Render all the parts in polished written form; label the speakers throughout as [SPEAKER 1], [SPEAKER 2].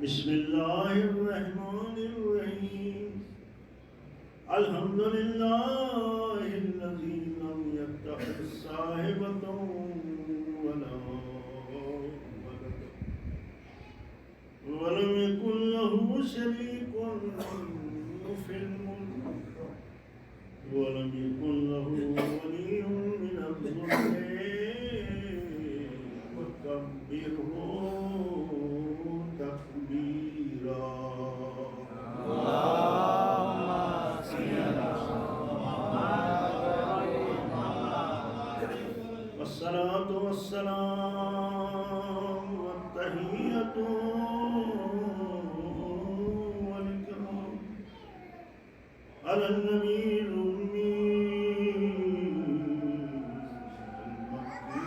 [SPEAKER 1] بسم الله الرحمن الرحيم الحمد لله الذي لم يتخذ صاحبة ولا ولد ولم يكن له شريك في الملك ولم يكن له ولي من الذل وكبره تكبيرا
[SPEAKER 2] اللهم صل على
[SPEAKER 1] والصلاة والسلام والتحية والإكرام على النبي الأمي المكي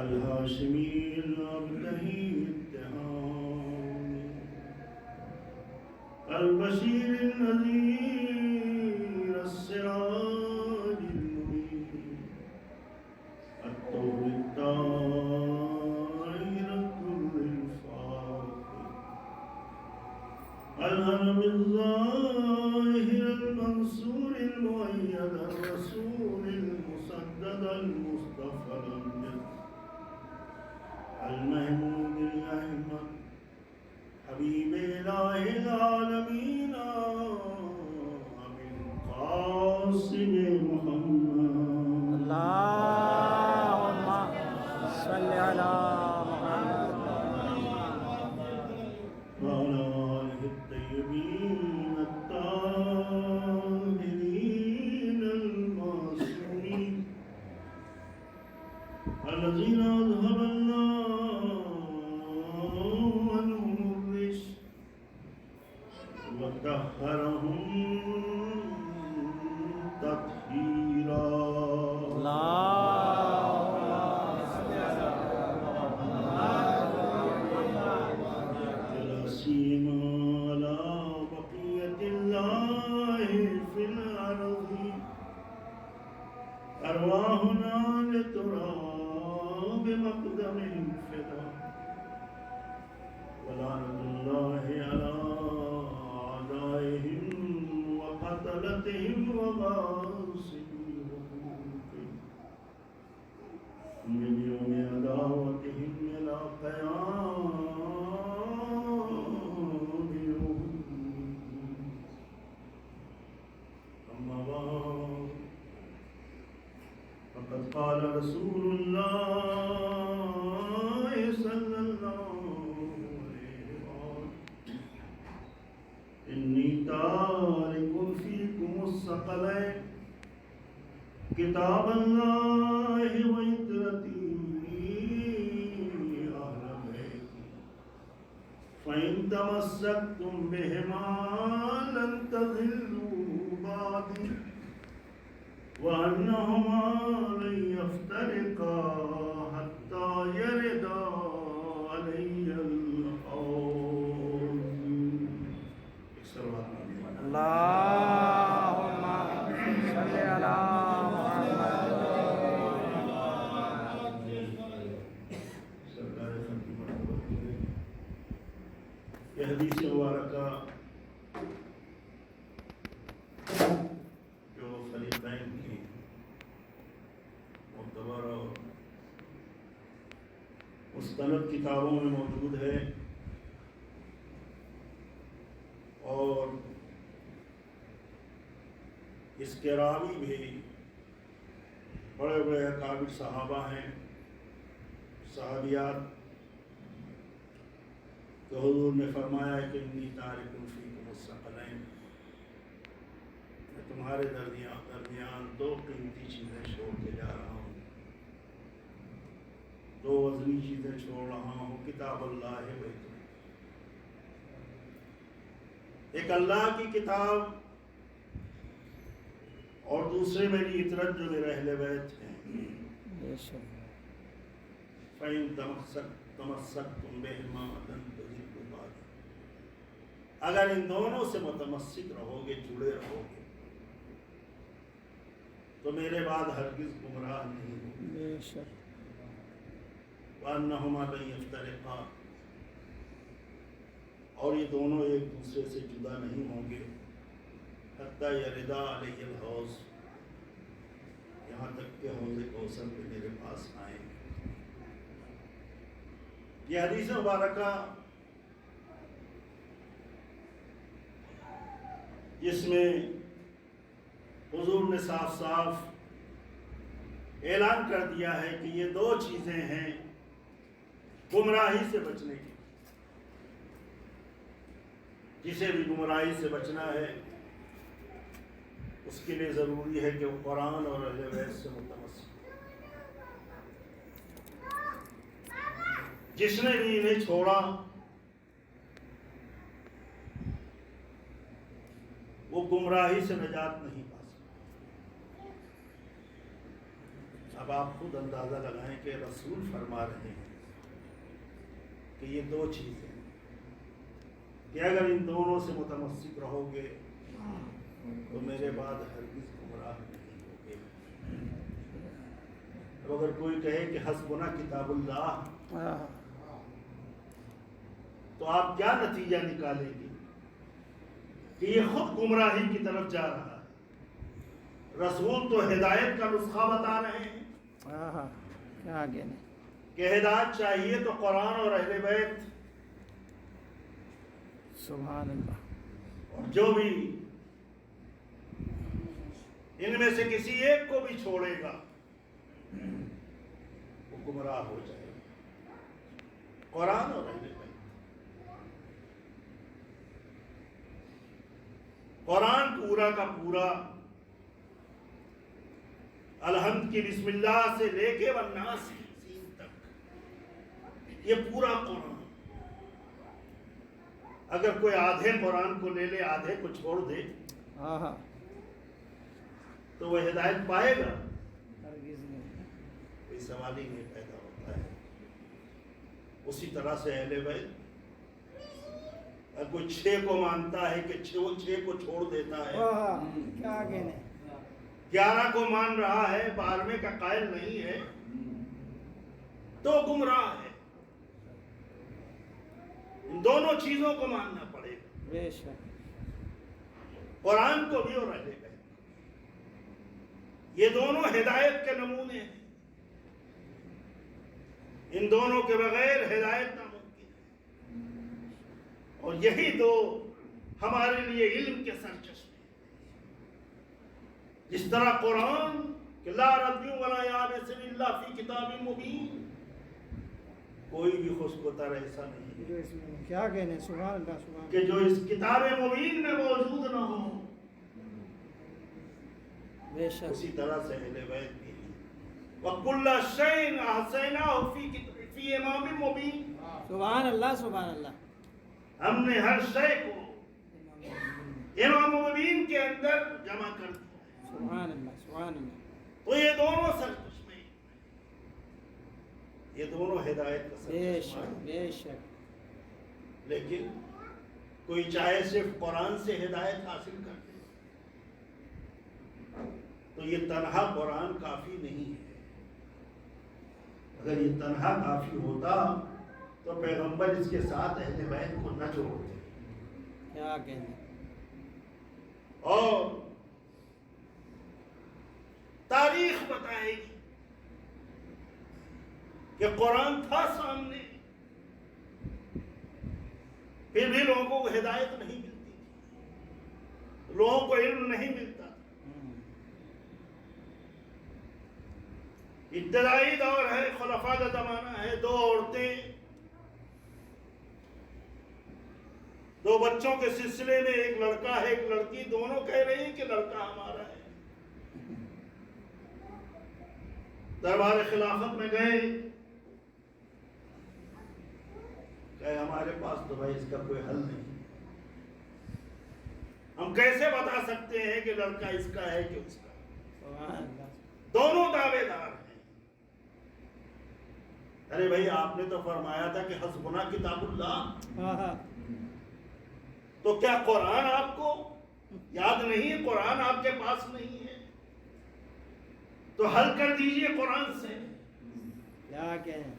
[SPEAKER 1] الهاشمي الأبتهي التهامي البشير النذير السراج المنير الطور الطائر كل الفاخر الهرم الظاهر المنصور المؤيد الرسول المسدد المصطفى الأمجد المحمود الأحمد حبيب إله العالمين أبي القاسم محمد
[SPEAKER 2] اللهم صل على محمد
[SPEAKER 1] وعلى آله الطيبين الطاهرين المعصومين الذين أذهب الله عنهم الرجس وطهرهم تطهيرا
[SPEAKER 2] اللهم صل على
[SPEAKER 1] ولا سيما على بقية الله في الأرض أرواحنا لتراب مقدمهم فداء ولعنة الله على أعدائهم وقتلتهم وغاصبي حقوقهم من يوم عداوتهم إلى قيام يوم أما بعد فقد قال رسول الله صلى الله عليه وسلم إني تارك فيكم الثقلين كتاب الله وعترتي أهل بيتي فإن تمسكتم بهما لن تضلوا بعدي وأنهما لن يفترقا حتى يردا علي الحوض.
[SPEAKER 2] اللهم صل على محمد
[SPEAKER 1] سرکار خطیب یہ حدیث مبارکہ جو فریقین کی معتبر اور مستند کتابوں میں موجود ہے اور اس کے راوی بھی بڑے بڑے اکابر صحابہ ہیں، صحابیات، کہ حضور نے فرمایا کہ انی تارک فیکم الثقلین، میں تمہارے درمیان دو قیمتی چیزیں چھوڑ کے جا رہا ہوں، دو وزنی چیزیں چھوڑ رہا ہوں، کتاب اللہ ہے ایک اللہ کی کتاب اور دوسرے میری اطرت جو میرے اہل بیت ہیں۔ فَإِن تَمَسَّكْتُمْ بِهِمَا لَن تَضِلُّوا بَعْدِي، اگر ان دونوں سے متمسک رہو گے، جڑے رہو گے، تو میرے بعد ہرگز گمراہ نہیں ہوگی۔
[SPEAKER 2] بے شک
[SPEAKER 1] وَأَنَّهُمَا لَن يَفْتَرِقَا، اور یہ دونوں ایک دوسرے سے جدا نہیں ہوں گے حَتَّى يَرِدَا عَلَيَّ الْحَوْض، یہاں تک کہ حوض کوثر پہ میرے پاس آئیں۔ یہ حدیث مبارکہ جس میں حضور نے صاف صاف اعلان کر دیا ہے کہ یہ دو چیزیں ہیں گمراہی سے بچنے کی۔ جسے بھی گمراہی سے بچنا ہے اس کے لیے ضروری ہے کہ وہ قرآن اور اہل بیت سے متمسک۔ جس نے بھی انہیں چھوڑا وہ گمراہی سے نجات نہیں پا سکتا۔ اب آپ خود اندازہ لگائیں کہ رسول فرما رہے ہیں کہ یہ دو چیزیں کہ اگر ان دونوں سے متمسک رہو گے تو میرے بعد ہرگز گمراہ نہیں ہوگے۔ اب اگر کوئی کہے کہ حسبنا کتاب اللہ، تو آپ کیا نتیجہ نکالیں گے کہ یہ خود گمراہی کی طرف جا رہا ہے۔ رسول تو ہدایت کا نسخہ بتا رہے ہیں
[SPEAKER 2] کیا آگے نہیں
[SPEAKER 1] کہ ہدایت چاہیے تو قرآن اور اہل بیت،
[SPEAKER 2] سبحان اللہ۔
[SPEAKER 1] اور جو بھی ان میں سے کسی ایک کو بھی چھوڑے گا وہ گمراہ ہو جائے گا۔ قرآن اور اہل بیت، قرآن پورا کا پورا الحمد کی بسم اللہ سے لے کے والناس تک، یہ پورا قرآن۔ اگر کوئی آدھے قرآن کو لے لے آدھے کو چھوڑ دے تو وہ ہدایت پائے گا؟
[SPEAKER 2] ہرگز نہیں۔
[SPEAKER 1] کوئی سوال ہی نہیں پیدا ہوتا ہے۔ اسی طرح سے اہل بیت، اگر کوئی 6 کو مانتا ہے کہ 6 کو چھوڑ دیتا ہے،
[SPEAKER 2] کیا آگے نہیں
[SPEAKER 1] 11 کو مان رہا ہے 12ویں کا قائل نہیں ہے، تو گمراہ ہے۔ ان دونوں چیزوں کو ماننا پڑے گا،
[SPEAKER 2] بے شک۔
[SPEAKER 1] قرآن کو بھی اور اہل بیت۔ یہ دونوں ہدایت کے نمونے ہیں، ان دونوں کے بغیر ہدایت ناممکن ہے۔ اور یہی دو ہمارے لیے علم کے سرچشمے ہیں۔ جس طرح قرآن کہ لا ربی ولا یابس الا فی کتاب مبین، کوئی بھی خوشگوار ایسا نہیں ہے
[SPEAKER 2] جو اس میں کیا کہنے، سبحان اللہ سبحان
[SPEAKER 1] کہ جو اس کتاب مبین میں موجود نہ ہو۔
[SPEAKER 2] بے شک۔
[SPEAKER 1] اسی طرح سے اہل بیت بھی ہیں۔ وَكُلَّ شَيْءٍ أَحْصَيْنَاهُ فِي إِمَامٍ مُبِينٍ،
[SPEAKER 2] سبحان اللہ سبحان اللہ۔
[SPEAKER 1] ہم نے ہر شے کو امام مبین کے اندر جمع کر دیا۔
[SPEAKER 2] سبحان اللہ سبحان اللہ۔
[SPEAKER 1] تو یہ دونوں سرچشمے، یہ دونوں ہدایت کا
[SPEAKER 2] بے
[SPEAKER 1] سرچشمہ
[SPEAKER 2] شک
[SPEAKER 1] ہیں۔
[SPEAKER 2] بے شک۔
[SPEAKER 1] لیکن کوئی چاہے صرف قرآن سے ہدایت حاصل کر لے تو یہ تنہا قرآن کافی نہیں ہے۔ اگر یہ تنہا کافی ہوتا تو پیغمبر اس کے ساتھ اہل بیت کو نہ چھوڑتے۔
[SPEAKER 2] کیا کہنے۔
[SPEAKER 1] اور تاریخ بتائے گی کہ قرآن تھا سامنے، پھر بھی لوگوں کو ہدایت نہیں ملتی تھی، لوگوں کو علم نہیں ملتا تھا۔ ابتدائی دور ہے، خلفاء کا زمانہ ہے، 2 عورتیں 2 بچوں کے سلسلے میں، ایک لڑکا ہے ایک لڑکی، دونوں کہہ رہی ہیں کہ لڑکا ہمارا ہے۔ دربار خلافت میں گئے، کہ ہمارے پاس تو بھائی اس کا کوئی حل نہیں، ہم کیسے بتا سکتے ہیں کہ لڑکا اس کا ہے کہ اس کا؟ دونوں دعوے دار ہیں۔ ارے بھائی آپ نے تو فرمایا تھا کہ حسبنا کتاب اللہ، تو کیا قرآن آپ کو یاد نہیں ہے؟ قرآن آپ کے پاس نہیں ہے تو حل کر دیجئے قرآن سے۔
[SPEAKER 2] کیا کہیں۔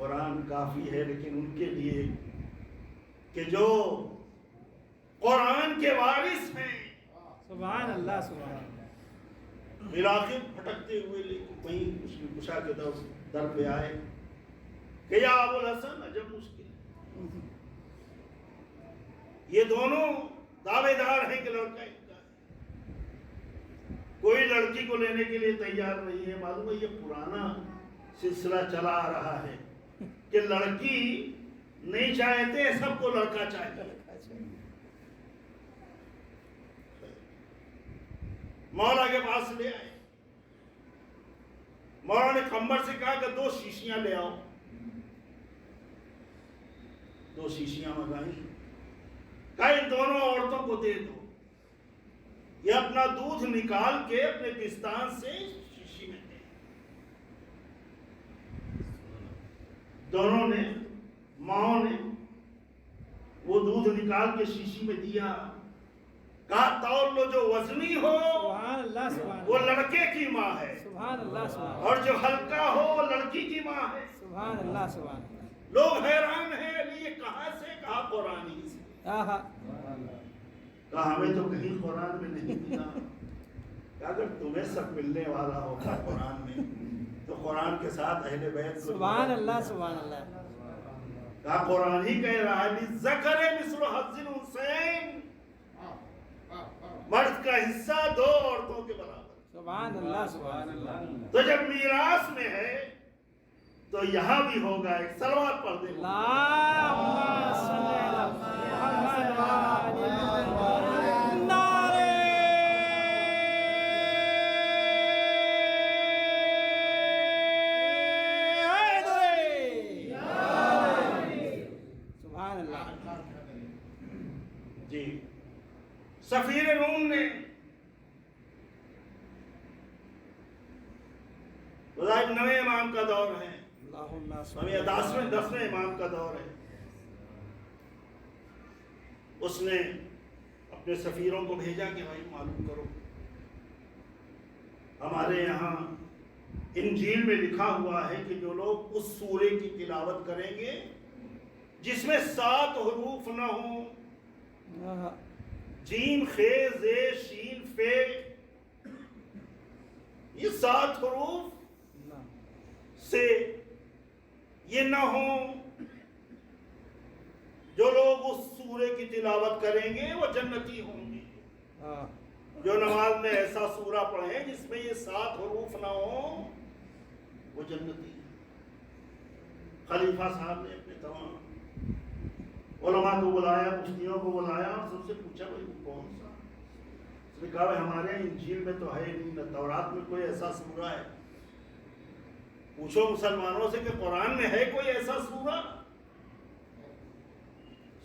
[SPEAKER 1] قرآن کافی ہے، لیکن ان کے لیے کہ جو قرآن کے وارث ہیں،
[SPEAKER 2] سبحان اللہ سبحان اللہ
[SPEAKER 1] بالآخر بھٹکتے ہوئے لیکن وہیں کچھ کشا کے در پہ آئے کہ یا ابو الحسن عجب مشکل ہے۔ یہ دونوں دعوے دار ہیں کہ لڑکا ان کا ہے، کوئی لڑکی کو لینے کے لیے تیار نہیں ہے۔ معلوم ہے یہ پرانا سلسلہ چلا آ رہا ہے کہ لڑکی نہیں چاہتے، سب کو لڑکا چاہیے۔ مولا کے پاس لے آئے، مولا نے کمبر سے کہا کہ 2 شیشیاں لے آؤ۔ 2 شیشیاں منگائیں، کہا ان دونوں عورتوں کو دے دو، یہ اپنا دودھ نکال کے اپنے پستان سے شیشی میں دے۔ دونوں نے، ماں نے وہ دودھ نکال کے شیشی میں دیا، کہا تول لو، جو وزنی ہو
[SPEAKER 2] سبحان اللہ سبحان
[SPEAKER 1] وہ
[SPEAKER 2] اللہ
[SPEAKER 1] لڑکے کی ماں ہے،
[SPEAKER 2] سبحان اللہ سبحان اللہ
[SPEAKER 1] اور جو ہلکا ہو وہ لڑکی کی ماں ہے۔
[SPEAKER 2] سبحان اللہ سبحان اللہ
[SPEAKER 1] لوگ حیران ہیں، یہ کہاں سے؟ کہا قرآن ہی سے۔
[SPEAKER 2] آہا
[SPEAKER 1] کہا ہمیں تو کہیں قرآن میں نہیں ملا۔ کہ اگر تمہیں سب ملنے والا ہوگا قرآن میں تو قرآن کے ساتھ اہل بیت کو
[SPEAKER 2] سبحان اللہ سبحان اللہ
[SPEAKER 1] کہا قرآن ہی کہہ رہا ہے ذکر مثل حظ الانثیین، مرد کا حصہ 2 عورتوں کے برابر۔
[SPEAKER 2] سبحان اللہ سبحان اللہ
[SPEAKER 1] تو جب میراث میں ہے تو یہاں بھی ہوگا۔ ایک صلوات پڑھ دیں۔
[SPEAKER 2] اللہم صلی علی محمد و آل محمد۔ نعرہ حیدری، سبحان اللہ۔
[SPEAKER 1] جی سفیر روم نے بظاہر 9ویں امام کا دور ہے،
[SPEAKER 2] اللہم
[SPEAKER 1] ہم یہ 10ویں امام کا دور ہے۔ اس نے اپنے سفیروں کو بھیجا کہ بھائی معلوم کرو، ہمارے یہاں انجیل میں لکھا ہوا ہے کہ جو لوگ اس سورے کی تلاوت کریں گے جس میں 7 حروف نہ ہوں،
[SPEAKER 2] آہا
[SPEAKER 1] جیم خے زے شین فے، یہ 7 حروف سے یہ نہ ہوں، جو لوگ اس سورے کی تلاوت کریں گے وہ جنتی ہوں گے۔ جو نماز میں ایسا سورہ پڑھیں جس میں یہ 7 حروف نہ ہوں وہ جنتی ہیں۔ خلیفہ صاحب نے اپنے تمام علماء کو بلایا، مفتیوں کو بلایا اور سب سے پوچھا بھائی وہ کون سا؟ اس نے کہا بھائی ہمارے انجیل میں تو ہے نہیں، نہ تورات میں کوئی ایسا سورہ ہے۔ پوچھو مسلمانوں سے کہ قرآن میں ہے کوئی ایسا سورہ؟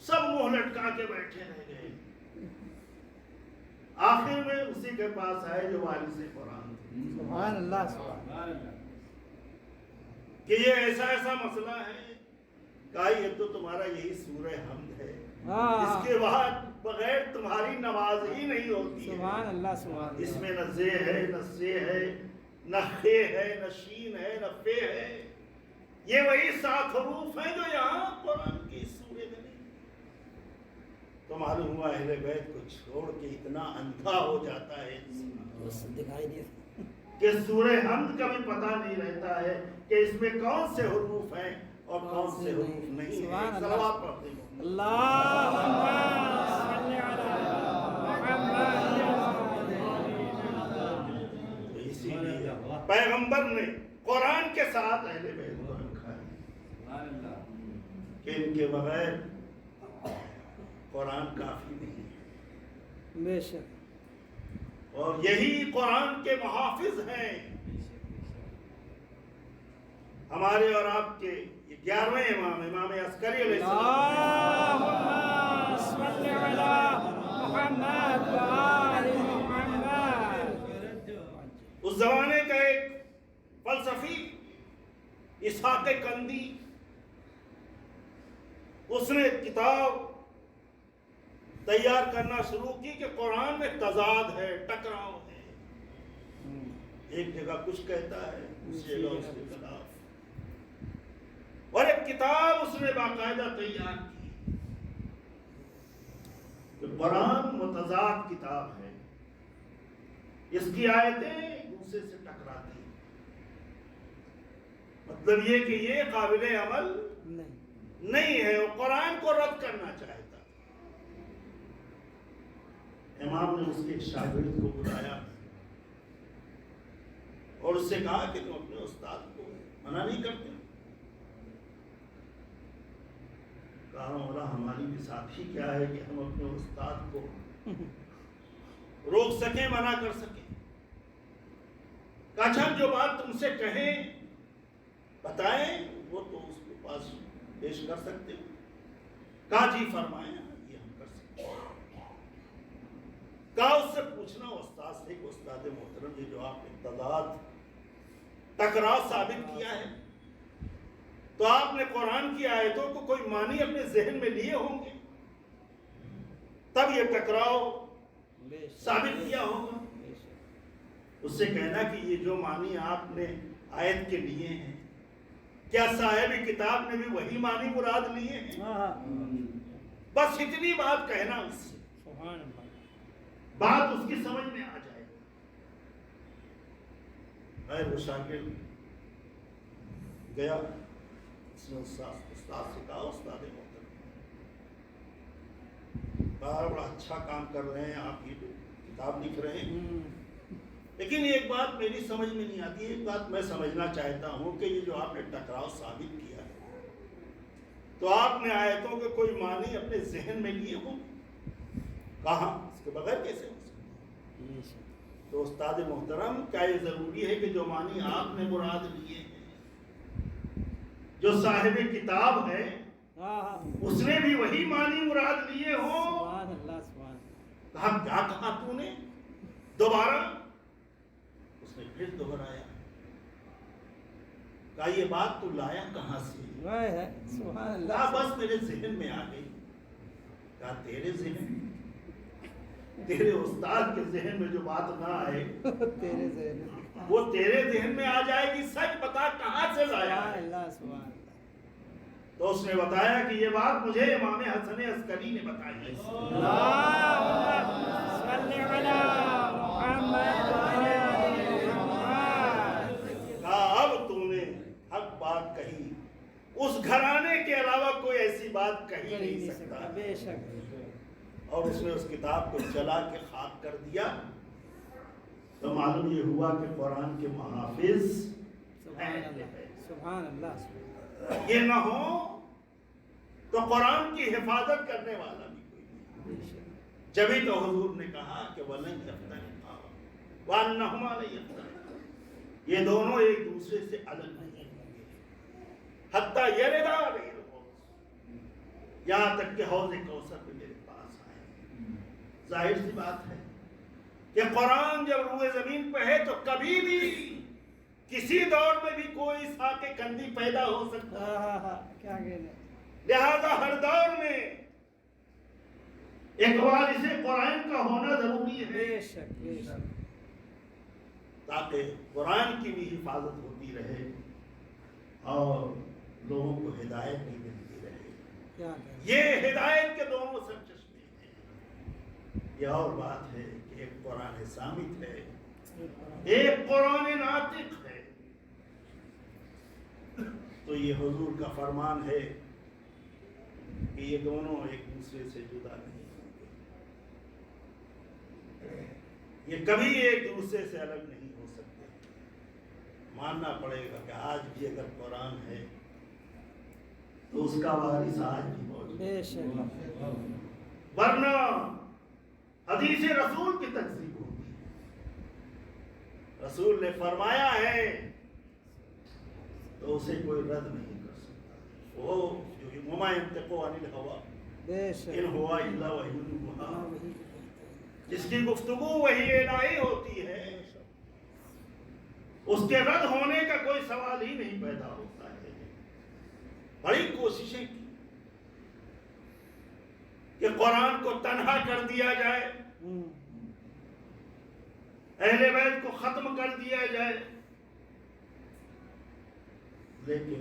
[SPEAKER 1] سب منہ لٹکا کے بیٹھے رہ گئے۔ آخر میں اسی کے پاس آئے جو وارث قرآن تھے،
[SPEAKER 2] سبحان اللہ سبحان اللہ
[SPEAKER 1] کہ یہ ایسا مسئلہ ہے۔ کہا یہ تو تمہارا یہی سورہ حمد ہے، اس کے بعد بغیر تمہاری نماز ہی نہیں ہوتی ہے۔
[SPEAKER 2] سبحان اللہ سبحان اللہ
[SPEAKER 1] اس میں نہ زے ہے، نہ سے ہے، نہ خے ہے، نہ شین ہے، نہ فے ہے۔ یہ وہی 7 حروف ہیں جو یہاں قرآن کی سورے میں نہیں۔ تو معلوم ہوا اہل بیت کو چھوڑ کے اتنا اندھا ہو جاتا ہے انسان
[SPEAKER 2] دکھائی دے
[SPEAKER 1] کہ سورہ حمد کا بھی پتہ نہیں رہتا ہے کہ اس میں کون سے حروف ہیں اور کون سے حروف نہیں ہیں۔ صلوات پڑھتے ہیں۔
[SPEAKER 2] اللہم صلی علی محمد۔
[SPEAKER 1] تو اسی لیے پیغمبر نے قرآن کے ساتھ اہل بیت کو رکھا ہے کہ ان کے بغیر قرآن کافی نہیں ہے،
[SPEAKER 2] بے شک
[SPEAKER 1] اور یہی قرآن کے محافظ ہیں۔ ہمارے اور آپ کے 11ویں امام، امام عسکری علیہ السلام،
[SPEAKER 2] اللہم صلی علی محمد و آل محمد۔
[SPEAKER 1] اس زمانے کا ایک فلسفی اسحاق کندی، اس نے کتاب تیار کرنا شروع کی کہ قرآن میں تضاد ہے، ٹکراؤ ہے، ایک جگہ کچھ کہتا ہے دوسری جگہ اس کے خلاف۔ اور ایک کتاب اس نے باقاعدہ تیار کی کہ قرآن متضاد کتاب ہے، اس کی آیتیں ایک دوسرے سے ٹکراتی ہیں، مطلب یہ کہ یہ قابل عمل نہیں ہے، وہ قرآن کو رد کرنا چاہتا۔ امام نے اس کے ایک شاگرد کو بلایا اور اس سے کہا کہ تم اپنے استاد کو منع نہیں کرتے؟ کہا مولا ہماری بھی ساتھی کیا ہے کہ ہم اپنے استاد کو روک سکیں، منع کر سکیں؟ کہا اچھا جو بات تم سے کہیں بتائیں وہ تو اس کے پاس پیش کر سکتے ہو؟ کہا جی فرمائیں، یہ ہم کر سکتے ہیں۔ کہا اس سے پوچھنا استاد سے کہ استاد محترم یہ جو آپ نے تضاد ٹکراؤ ثابت کیا ہے تو آپ نے قرآن کی آیتوں کو کوئی معنی اپنے ذہن میں لیے ہوں گے تب یہ ٹکراؤ ثابت کیا ہوگا۔ اس سے کہنا کہ یہ جو معنی آپ نے آیت کے لیے ہیں کیا صاحب کتاب نے بھی وہی معنی مراد لیے ہیں؟ بس اتنی بات کہنا اس سے، بات اس کی سمجھ میں آ جائے۔ غیر وہ شاگرد گیا، اس نے استاد سے کہا استاد محترم بڑا اچھا کام کر رہے ہیں آپ، یہ کتاب لکھ رہے ہیں، لیکن ایک بات میری سمجھ میں نہیں آتی، ایک بات میں سمجھنا چاہتا ہوں کہ یہ جو آپ نے ٹکراؤ ثابت کیا ہے تو آپ نے آیتوں کے کوئی معنی اپنے ذہن میں لیے ہوں؟ کہاں اس کے بغیر کیسے ہو سکتا ہے؟ تو استاد محترم کیا یہ ضروری ہے کہ جو معنی آپ نے مراد لیے ہیں جو صاحب کتاب ہے اس نے بھی وہی معنی مراد لیے ہوں؟ کہا کیا کہا تو نے؟ دوبارہ اس نے پھر دوہرایا، کہا یہ بات تو لایا کہاں سے؟ کہا بس میرے ذہن میں آ گئی۔ کہا تیرے ذہن، تیرے استاد کے ذہن میں جو بات نہ آئے وہ تیرے ذہن میں آ جائے گی، سچ بتا کہاں سے لایا ہے؟ تو اس نے بتایا کہ یہ بات مجھے امام حسن عسکری نے بتائی ہے۔ اب تو نے حق بات کہی، اس گھرانے کے علاوہ کوئی ایسی بات کہی نہیں سکتا۔ اور اس نے اس کتاب کو جلا کے خاک کر دیا تو معلوم یہ ہوا کہ قرآن کے محافظ
[SPEAKER 2] سبحان اللہ،
[SPEAKER 1] یہ نہ ہو تو قرآن کی حفاظت کرنے والا بھی کوئی نہیں۔ جبھی تو حضور نے کہا کہ وَلَن يَفْتَرِقَا وَأَنَّهُمَا لَن يَفْتَرِقَا، یہ دونوں ایک دوسرے سے الگ نہیں ہوں گے حتیٰ یردا علیہ الحوض، یہاں تک کہ حوض کوثر پہ میرے پاس آئے۔ ظاہر سی بات ہے کہ قرآن جب روئے زمین پہ ہے تو کبھی بھی کسی دور میں بھی کوئی ساق کندی پیدا ہو سکتا ہے، لہذا ہر دور میں ایک وارث قرآن کا ہونا ضروری ہے تاکہ قرآن کی بھی حفاظت ہوتی رہے اور لوگوں کو ہدایت بھی ملتی رہے۔ یہ ہدایت کے دونوں سرچشمے ہیں۔ یہ اور بات ہے کہ ایک قرآن صامت ہے، ایک قرآن ناطق ہے، تو یہ حضور کا فرمان ہے کہ یہ دونوں ایک دوسرے سے جدا نہیں ہوں گے، یہ کبھی ایک دوسرے سے الگ نہیں ہو سکتے۔ ماننا پڑے گا کہ آج بھی اگر قرآن ہے تو اس کا وارث آج بھی موجود ہے، ورنہ حدیث رسول کی تکذیب ہوتی ہے۔ رسول نے فرمایا ہے تو اسے کوئی رد نہیں کر سکتا۔ وہ جو وما ينطق عن الهوى ان هو الا وحی یوحی، جس کی گفتگو وحی الہی ہوتی ہے اس کے رد ہونے کا کوئی سوال ہی نہیں پیدا ہوتا ہے۔ بڑی کوششیں کی کہ قرآن کو تنہا کر دیا جائے، اہل بیت کو ختم کر دیا جائے، لیکن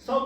[SPEAKER 1] 100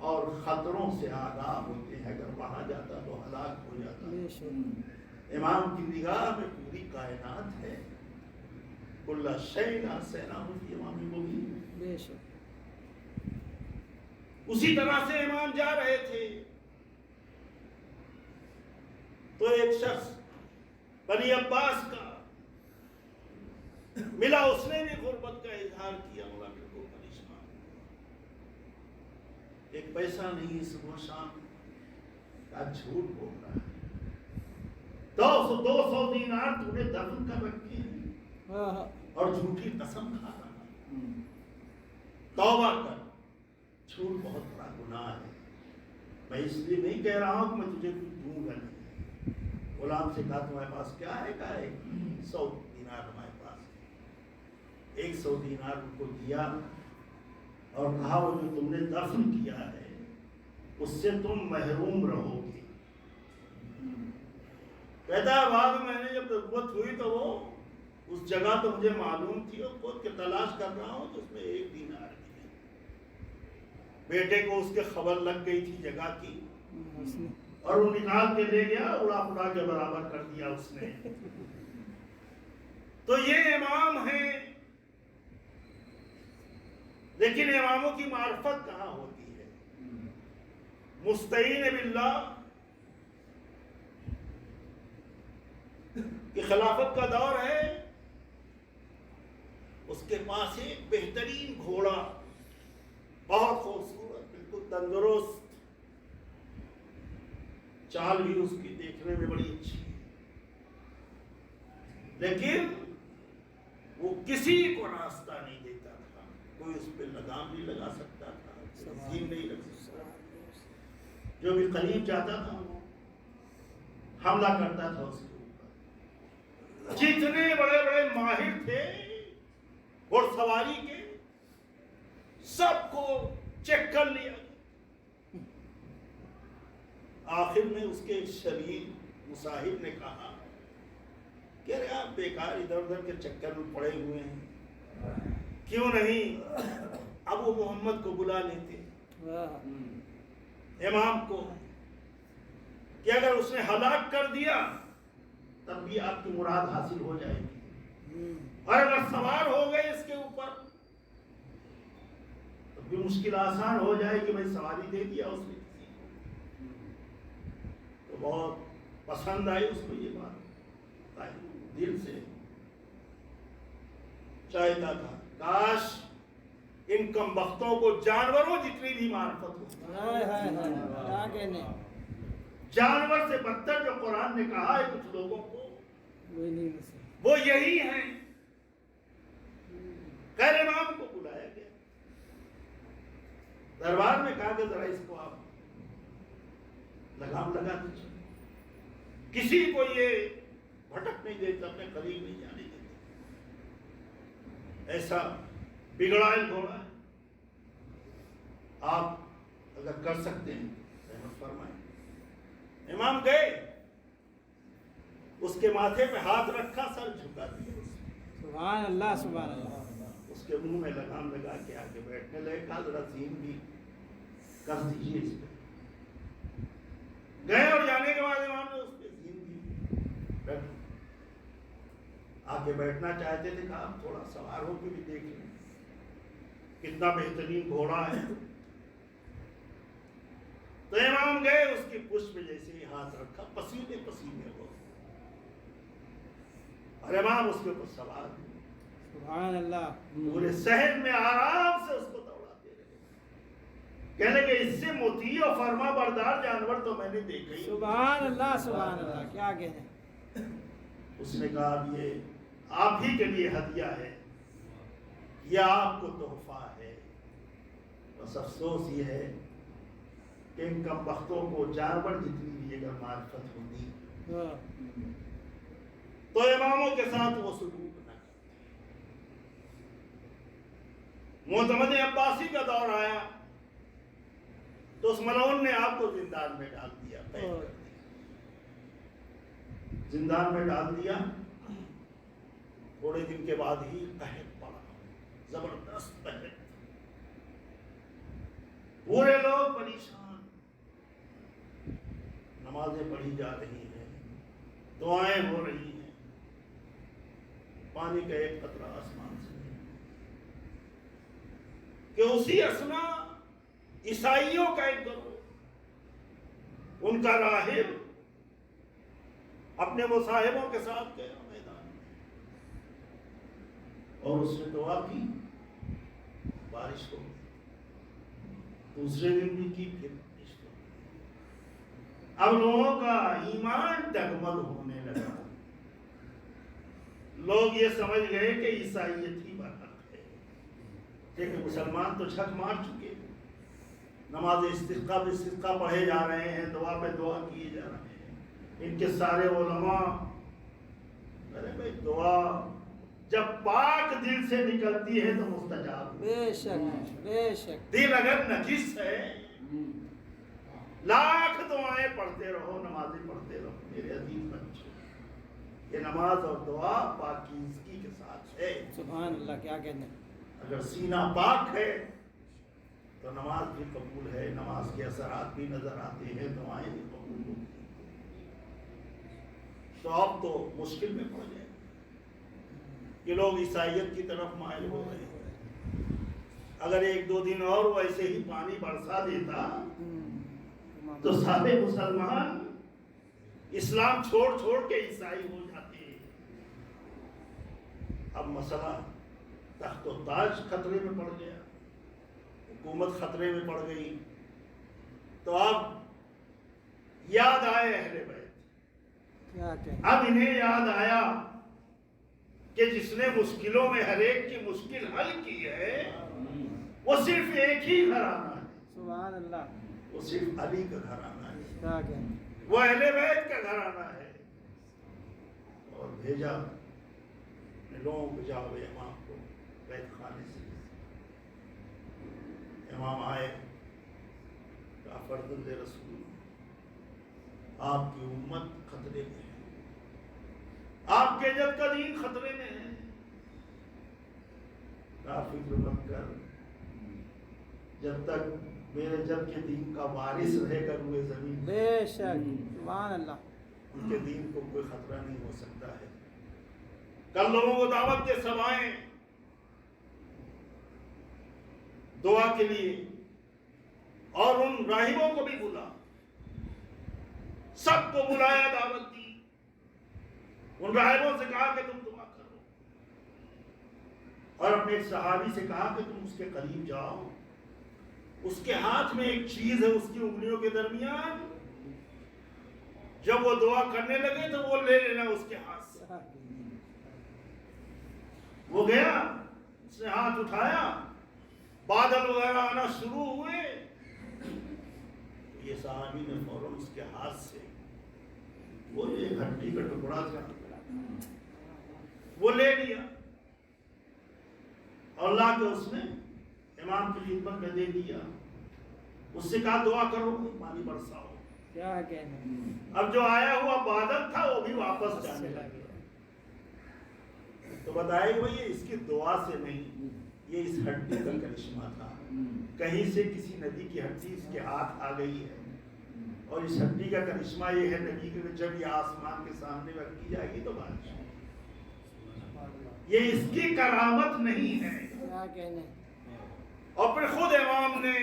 [SPEAKER 1] اور خطروں سے آگاہ ہوتے ہیں، اگر وہاں جاتا تو ہلاک ہو جاتا۔
[SPEAKER 2] بے شک
[SPEAKER 1] امام کی نگاہ میں پوری کائنات ہے، کل شیء احصیناہ فی امام مبین۔
[SPEAKER 2] بے شک
[SPEAKER 1] اسی طرح سے امام جا رہے تھے تو ایک شخص بنی عباس کا ملا، اس نے بھی غربت کا اظہار کیا، مولا بالکل پریشان ہوا، ایک پیسہ نہیں، صبح شام کا جھوٹ بول رہا ہے، 200 دینار تو نے دفن کر رکھے ہیں
[SPEAKER 2] ہاں
[SPEAKER 1] اور جھوٹی قسم کھا رہا ہے۔ توبہ کر، جھوٹ بہت بڑا گناہ ہے۔ میں اس لیے نہیں کہہ رہا ہوں کہ میں تجھے کچھ دوں گا نہیں۔ غلام سے کہا تمہارے پاس کیا ہے؟ کہا 100 دینار ہمارے پاس ہے۔ 100 دینار ان کو دیا اور کہا وہ جو تم نے دفن کیا ہے اس سے تم محروم رہو گے۔ کہتا ہے بعد میں نے جب ضرورت ہوئی تو وہ اس جگہ تو مجھے معلوم تھی، اور خود کے تلاش کر رہا ہوں تو اس میں 1 دینار بھی نہیں۔ بیٹے کو اس کے خبر لگ گئی تھی جگہ کی، اور وہ نکال کے لے گیا، اڑا پڑا کے برابر کر دیا اس نے۔ تو یہ امام ہیں، لیکن اماموں کی معرفت کہاں ہوتی ہے؟ مستعین باللہ کہ خلافت کا دور ہے، اس کے پاس ایک بہترین گھوڑا، بہت خوبصورت، بالکل تندرست، چال بھی اس کی دیکھنے میں بڑی اچھی ہے، لیکن وہ کسی کو راستہ نہیں دیتا تھا، کوئی اس پہ لگام نہیں لگا سکتا تھا، زین نہیں لگ سکتا، جو بھی قریب جاتا تھا وہ حملہ کرتا تھا اس کے اوپر۔ جتنے بڑے بڑے ماہر تھے گھڑ سواری کے، سب کو چیک کر لیا۔ آخر میں اس کے شریک مصاحب نے کہا کہ ارے آپ بیکار ادھر ادھر کے چکر میں پڑے ہوئے ہیں، کیوں نہیں ابو محمد کو بلا لیتے، امام کو، کہ اگر اس نے ہلاک کر دیا تب بھی آپ کی مراد حاصل ہو جائے گی، اور اگر سوار ہو گئے اس کے اوپر تب بھی مشکل آسان ہو جائے گی، بھائی سواری دے دیا اس نے کسی کو۔ تو بہت پسند آئی اس کو یہ بات، دل سے چاہتا تھا کاش ان کم بختوں کو جانوروں جتنی بھی معرفت ہو، جانور سے بدتر جو قرآن نے کہا ہے کچھ لوگوں کو وہ یہی ہیں۔ خیر امام کو بلایا گیا دربار میں، کہا کہ ذرا اس کو آپ لگام لگا دیجیے، کسی کو یہ بھٹک نہیں دیتا، اپنے قریب نہیں جانے دیتا، ایسا بگڑا گھوڑا ہے، آپ اگر کر سکتے ہیں رحمت فرمائیں۔ امام گئے، اس کے ماتھے پہ ہاتھ رکھا، سر جھکا دیا،
[SPEAKER 2] سبحان اللہ سبحان اللہ،
[SPEAKER 1] اس کے منہ میں لگام لگا کے آگے بیٹھنے لگے، کہا ذرا زین بھی کر دیجیے اس پہ۔ گئے اور جانے کے بعد امام نے اس پہ زین دی، بیٹھو، آگے بیٹھنا چاہتے تھے، کہا آپ تھوڑا سوار ہو کے بھی دیکھ لیں، کتنا بہترین گھوڑا ہے۔ تو امام گئے، اس کی پشت پہ جیسے ہی ہاتھ رکھا، پسینے پسینے ہو، اور امام اس کے اوپر سوار ہوئے،
[SPEAKER 2] سبحان اللہ،
[SPEAKER 1] پورے شہر میں آرام سے اس کو دوڑاتے رہے، کہنے کہ اس سے مطیع و فرما بردار جانور تو میں نے دیکھا ہی۔
[SPEAKER 2] سبحان اللہ، کیا کہنے۔
[SPEAKER 1] اس نے کہا اب یہ آپ ہی کے لیے ہدیہ ہے، یہ آپ کو تحفہ ہے، بس افسوس یہ ہے کہ ان کم بختوں کو جانور جتنی بھی اگر معرفت ہوتی تو اماموں کے ساتھ وہ سلوک نہ کرتے۔ معتمد عباسی کا دور آیا تو اس ملعون نے آپ کو زندان میں ڈال دیا، قید کر دیا، زندان میں ڈال دیا۔ تھوڑے دن کے بعد ہی قحط پڑا، زبردست قحط، پورے لوگ پریشان، نمازیں پڑھی جا رہی ہیں، دعائیں ہو رہی ہیں، پانی کا ایک قطرہ آسمان سے نہیں، کہ اسی اثنا عیسائیوں کا ایک گروہ، ان کا راہب اپنے مصاحبوں کے ساتھ گیا میدان میں، اور اس نے دعا کی، بارش ہو گئی، دوسرے دن بھی کی، پھر بارش ہو گئی۔ اب لوگوں کا ایمان ڈگمگ ہونے لگا، لوگ یہ سمجھ گئے کہ عیسائیت ہی برحق ہے، لیکن مسلمان تو چھک مار چکے، نماز استسقا پڑھے جا رہے ہیں، دعا پہ دعا کیے جا رہے ہیں، ان کے سارے علماء، ارے بھائی دعا جب پاک دل سے نکلتی ہے تو مستجاب ہے،
[SPEAKER 2] بے شک بے شک،
[SPEAKER 1] دل اگر نجس ہے لاکھ دعائیں پڑھتے رہو، نمازیں پڑھتے رہو، میرے عزیز بچوں، یہ نماز اور دعا پاکیزگی کے ساتھ ہے۔
[SPEAKER 2] سبحان اللہ، کیا کہنے،
[SPEAKER 1] اگر سینہ پاک ہے تو نماز بھی قبول ہے، نماز کے اثرات بھی نظر آتے ہیں، دعائیں بھی قبول ہوتی ہیں۔ تو اب تو مشکل میں پڑ جائے کہ لوگ عیسائیت کی طرف مائل ہو رہے ہیں۔ اگر ایک دو دن اور ویسے ہی پانی برسا دیتا تو سارے مسلمان اسلام چھوڑ کے عیسائی ہو جاتے ہیں۔ اب مسئلہ تخت و تاج خطرے میں پڑ گیا، حکومت خطرے میں پڑ گئی، تو اب یاد آئے اہل بیت،
[SPEAKER 2] کیا کہنے،
[SPEAKER 1] اب انہیں یاد آیا کہ جس نے مشکلوں میں ہر ایک کی مشکل حل کی ہے وہ صرف ایک ہی گھرانہ ہے،
[SPEAKER 2] سبحان اللہ،
[SPEAKER 1] وہ صرف علی کا گھرانہ ہے،
[SPEAKER 2] کیا کہنے،
[SPEAKER 1] وہ اہل بیت کا گھرانہ ہے۔ اور بھیجا لوگوں کو، جاؤ امام کو بیت خانے سے۔ امام آئے، کہا فرزند رسول، آپ کی امت خطرے میں ہے، آپ کے جد کا دین خطرے میں ہے، کہا فکر مت کر، جب تک میرے جد کے دین کا وارث رہے گا روئے زمین،
[SPEAKER 2] بے شک، سبحان اللہ،
[SPEAKER 1] ان کے دین کو کوئی خطرہ نہیں ہو سکتا ہے۔ کل لوگوں کو دعوت دے، سب آئیں دعا کے لیے، اور ان راہبوں کو بھی بلا، سب کو بلایا، دعوت دی، ان راہبوں سے کہا کہ تم دعا کرو، اور اپنے ایک صحابی سے کہا کہ تم اس کے قریب جاؤ، اس کے ہاتھ میں ایک چیز ہے، اس کی انگلیوں کے درمیان، جب وہ دعا کرنے لگے تو وہ لے لینا اس کے ہاتھ سے۔ وہ گیا، اس نے ہاتھ اٹھایا، بادل وغیرہ آنا شروع ہوئے، یہ صحابی نے فوراً اس کے ہاتھ سے وہ ایک ہڈی کا ٹکڑا تھا وہ لے لیا، اور لا کے اس نے امام کی خدمت میں دے دیا، اس سے کہا دعا کرو پانی برساؤ۔
[SPEAKER 2] کیا کہنے،
[SPEAKER 1] اب جو آیا ہوا بادل تھا وہ بھی واپس جانے لگا، تو بتائے کہ بھئی اس کی دعا سے نہیں، یہ اس ہڈی کا کرشمہ تھا، کہیں سے کسی ندی کی ہڈی اس کے ہاتھ آ گئی ہے، اور اس ہڈی کا کرشمہ یہ ہے نبی کے جب یہ آسمان کے سامنے رکھی جائے گی تو بارش ہوگی، یہ اس کی کرامت نہیں ہے۔
[SPEAKER 2] کیا کہنے،
[SPEAKER 1] اور پھر خود امام نے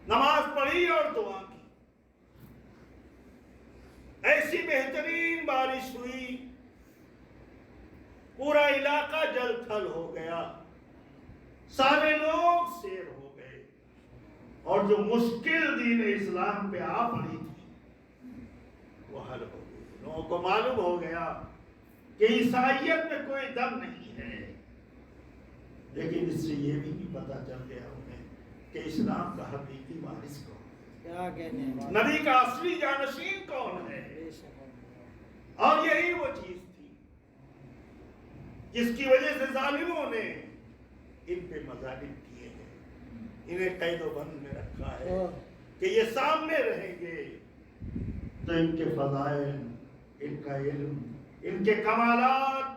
[SPEAKER 1] نماز پڑھی اور دعا کی، ایسی بہترین بارش ہوئی، پورا علاقہ جل تھل ہو گیا، سارے لوگ سیر ہو گئے، اور جو مشکل دین اسلام پہ آ پڑی تھی وہ حل ہو گئی۔ لوگوں کو معلوم ہو گیا کہ عیسائیت میں کوئی دم نہیں ہے، لیکن اس سے یہ بھی پتہ چل گیا انہیں کہ اسلام کا حقیقی وارث کون ہے،
[SPEAKER 2] کیا کہنے،
[SPEAKER 1] نبی کا اصلی جانشین کون ہے،
[SPEAKER 2] بے شک،
[SPEAKER 1] اور یہی وہ چیز تھی جس کی وجہ سے ظالموں نے ان پہ مظالم کیے ہیں، انہیں قید و بند میں رکھا ہے کہ یہ سامنے رہیں گے تو ان کے فضائل، ان کا علم، ان کے کمالات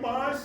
[SPEAKER 1] 5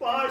[SPEAKER 1] 5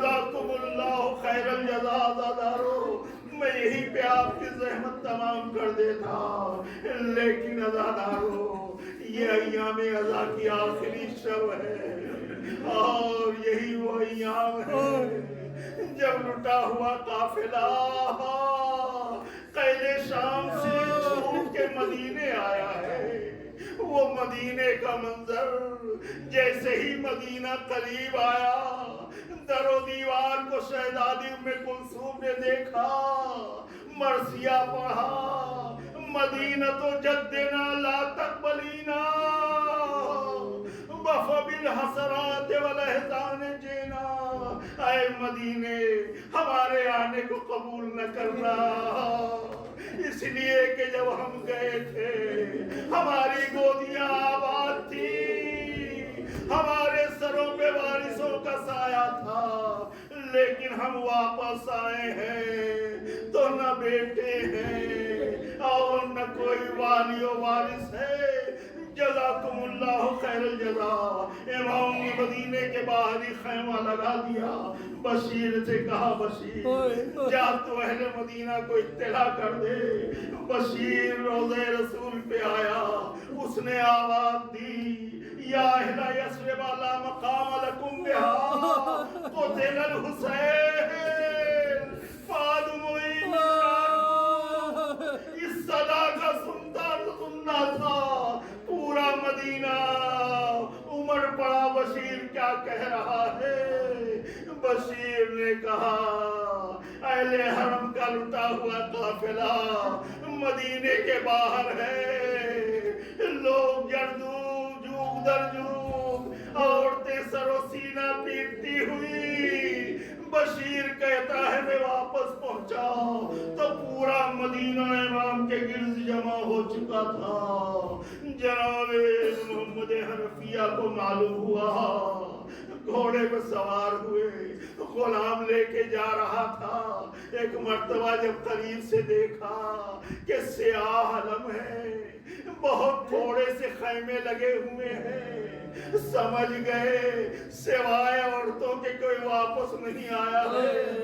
[SPEAKER 1] جزاکم اللہ خیر الجزا عزادارو، میں یہی پہ آپ کی زحمت تمام کر دیتا، لیکن عزادارو یہ ایام عزا کی آخری شب ہے، اور یہی وہ ایام ہے جب لٹا ہوا قافلہ قیل شام سے چھوٹ کے مدینے آیا ہے۔ وہ مدینے کا منظر جیسے ہی مدینہ قریب آیا، در و دیوار کو شہزادی ام کلثوم نے دیکھا، مرثیہ پڑھا، مدینہ تو جدنا لا تقبلینا بالحسرات والاحزان جینا، اے مدینے ہمارے آنے کو قبول نہ کرنا، اس لیے کہ جب ہم گئے تھے ہماری گودیاں آباد تھی، ہمارے سروں پہ وارثوں کا سایہ تھا، لیکن ہم واپس آئے ہیں تو نہ بیٹے ہیں اور نہ کوئی والی و وارث ہے۔ جزاکم اللہ خیر الجزا۔ امام نے مدینے کے باہر ہی خیمہ لگا دیا، بشیر سے کہا بشیر جا تو اہل مدینہ کو اطلاع کر دے۔ بشیر روضہ رسول پہ آیا، اس نے آواز دی یا اہل یثرب لا مقام لکم بہا قتل الحسین فاطم اس صدا کا سننا تھا پورا مدینہ۔ عمر پڑا بشیر کیا کہہ رہا ہے؟ بشیر نے کہا اہل حرم کا لٹا ہوا قافلہ مدینے کے باہر ہے، لوگ جردو جوگ در جوگ، عورتیں سر و سینہ پیٹتی ہوئی۔ بشیر کہتا ہے میں واپس پہنچا تو پورا مدینہ امام کے گرد جمع ہو چکا تھا۔ جناب محمد حنفیہ کو معلوم ہوا، گھوڑے پہ سوار ہوئے، غلام لے کے جا رہا تھا۔ ایک مرتبہ جب قریب سے دیکھا کہ سیاہ علم ہے، بہت تھوڑے سے خیمے لگے ہوئے ہیں، سمجھ گئے سوائے عورتوں کے کوئی واپس نہیں آیا ہے۔